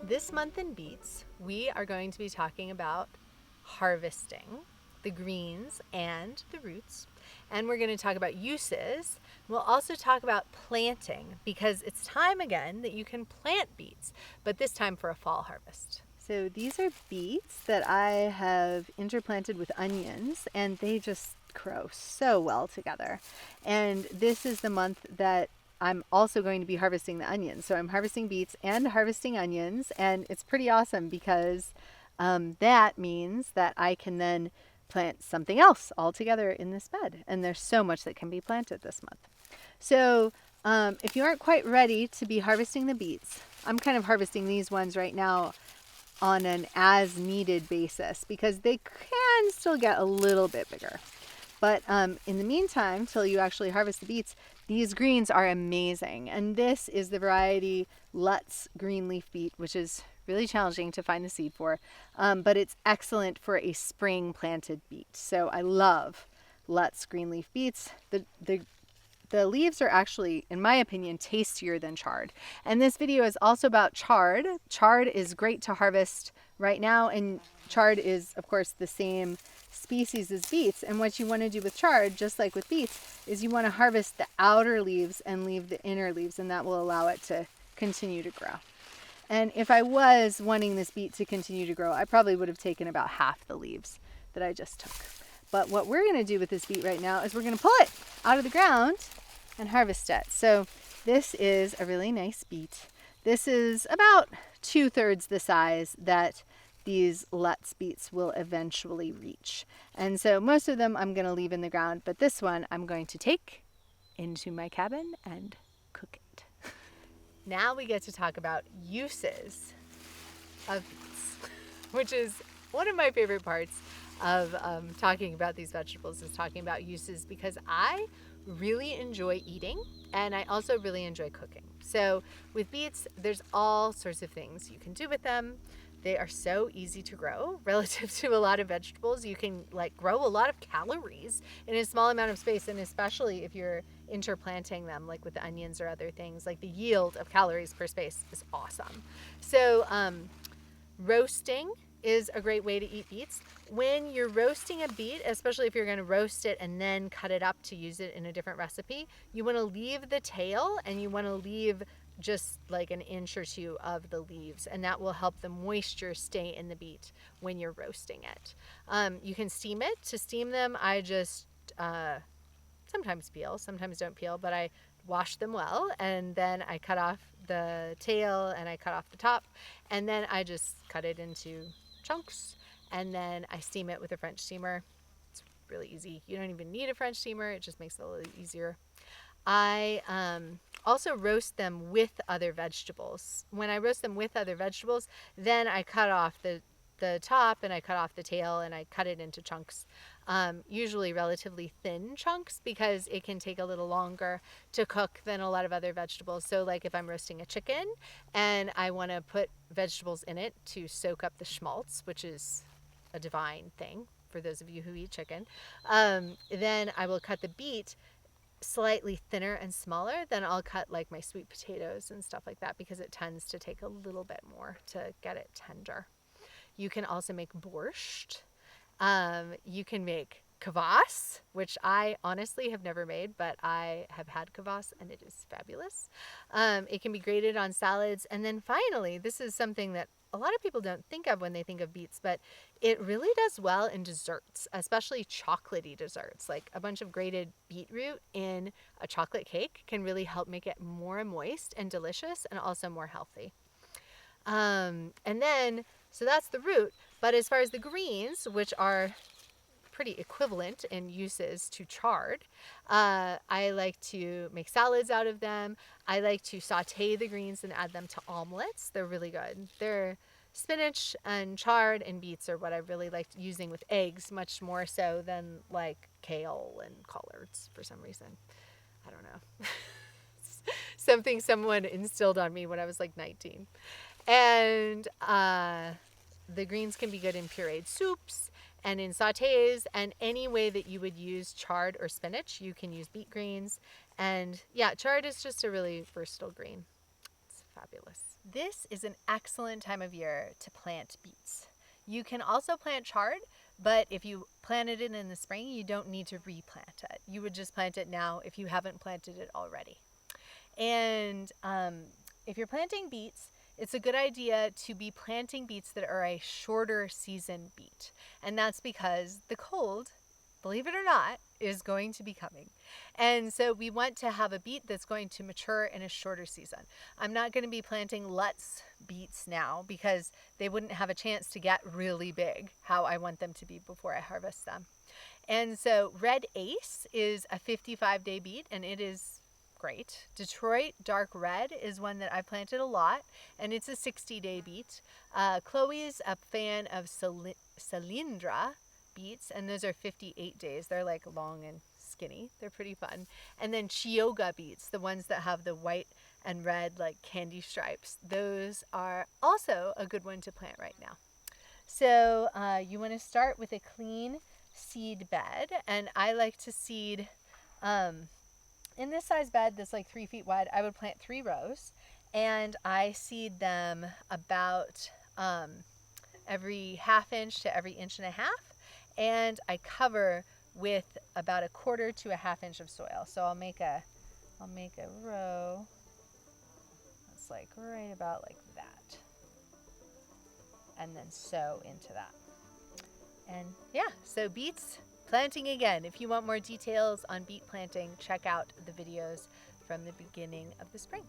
This month in Beets, we are going to be talking about harvesting the greens and the roots. And we're going to talk about uses. We'll also talk about planting because it's time again that you can plant beets, but this time for a fall harvest. So these are beets that I have interplanted with onions, and they just grow so well together. And this is the month that I'm also going to be harvesting the onions. So I'm harvesting beets and harvesting onions, and it's pretty awesome because that means that I can then plant something else all together in this bed. And there's so much that can be planted this month. So if you aren't quite ready to be harvesting the beets, I'm kind of harvesting these ones right now on an as needed basis because they can still get a little bit bigger. But in the meantime, till you actually harvest the beets, these greens are amazing. And this is the variety Lutz green leaf beet, which is really challenging to find the seed for, but it's excellent for a spring planted beet. So I love Lutz green leaf beets. The leaves are actually, in my opinion, tastier than chard. And this video is also about chard. Chard is great to harvest right now, and chard is, of course, the same species as beets. And what you want to do with chard, just like with beets, is you want to harvest the outer leaves and leave the inner leaves, and that will allow it to continue to grow. And if I was wanting this beet to continue to grow, I probably would have taken about half the leaves that I just took. But what we're going to do with this beet right now is we're going to pull it out of the ground and harvest it. So this is a really nice beet. This is about 2/3 the size that these Lutz beets will eventually reach. And so most of them I'm going to leave in the ground, but this one I'm going to take into my cabin and cook it. Now we get to talk about uses of beets, which is one of my favorite parts of talking about these vegetables, is talking about uses, because I really enjoy eating and I also really enjoy cooking. So with beets, there's all sorts of things you can do with them. They are so easy to grow relative to a lot of vegetables. You can grow a lot of calories in a small amount of space, and especially if you're interplanting them like with the onions or other things, like the yield of calories per space is awesome. So roasting is a great way to eat beets. When you're roasting a beet, especially if you're going to roast it and then cut it up to use it in a different recipe, you want to leave the tail and you want to leave just like an inch or two of the leaves, and that will help the moisture stay in the beet when you're roasting it. You can steam it. To steam them, I just sometimes peel, sometimes don't peel, but I wash them well, and then I cut off the tail and I cut off the top, and then I just cut it into chunks, and then I steam it with a French steamer. It's really easy. You don't even need a French steamer. It just makes it a little easier. I also roast them with other vegetables. When I roast them with other vegetables, then I cut off the top and I cut off the tail and I cut it into chunks, usually relatively thin chunks, because it can take a little longer to cook than a lot of other vegetables. So like if I'm roasting a chicken and I want to put vegetables in it to soak up the schmaltz, which is a divine thing for those of you who eat chicken, then I will cut the beet slightly thinner and smaller than I'll cut like my sweet potatoes and stuff like that, because it tends to take a little bit more to get it tender. You can also make borscht. You can make kvass, which I honestly have never made, but I have had kvass and it is fabulous. It can be grated on salads. And then finally, this is something that a lot of people don't think of when they think of beets, but it really does well in desserts, especially chocolatey desserts. Like a bunch of grated beetroot in a chocolate cake can really help make it more moist and delicious, and also more healthy. And then, so that's the root. But as far as the greens, which are pretty equivalent in uses to chard, I like to make salads out of them. I like to saute the greens and add them to omelets. They're really good. They're spinach and chard and beets are what I really like using with eggs, much more so than like kale and collards for some reason. I don't know. Something someone instilled on me when I was like 19. And the greens can be good in pureed soups and in sautés, and any way that you would use chard or spinach, you can use beet greens. And yeah, chard is just a really versatile green. It's fabulous. This is an excellent time of year to plant beets. You can also plant chard, but if you planted it in the spring, you don't need to replant it. You would just plant it now if you haven't planted it already. And if you're planting beets, it's a good idea to be planting beets that are a shorter season beet. And that's because the cold, believe it or not, is going to be coming. And so we want to have a beet that's going to mature in a shorter season. I'm not going to be planting Lutz beets now because they wouldn't have a chance to get really big how I want them to be before I harvest them. And so Red Ace is a 55-day beet, and it is great. Detroit Dark Red is one that I planted a lot, and it's a 60-day beet. Chloe's a fan of Cylindra beets, and those are 58 days. They're like long and skinny. They're pretty fun. And then Chioggia beets, the ones that have the white and red like candy stripes, those are also a good one to plant right now. So you want to start with a clean seed bed, and I like to seed in this size bed that's like 3 feet wide. I would plant 3 rows, and I seed them about every half inch to every inch and a half, and I cover with about 1/4 to a half inch of soil. So I'll make a row that's like right about like that, and then sow into that. And yeah, so beets planting again. If you want more details on beet planting, check out the videos from the beginning of the spring.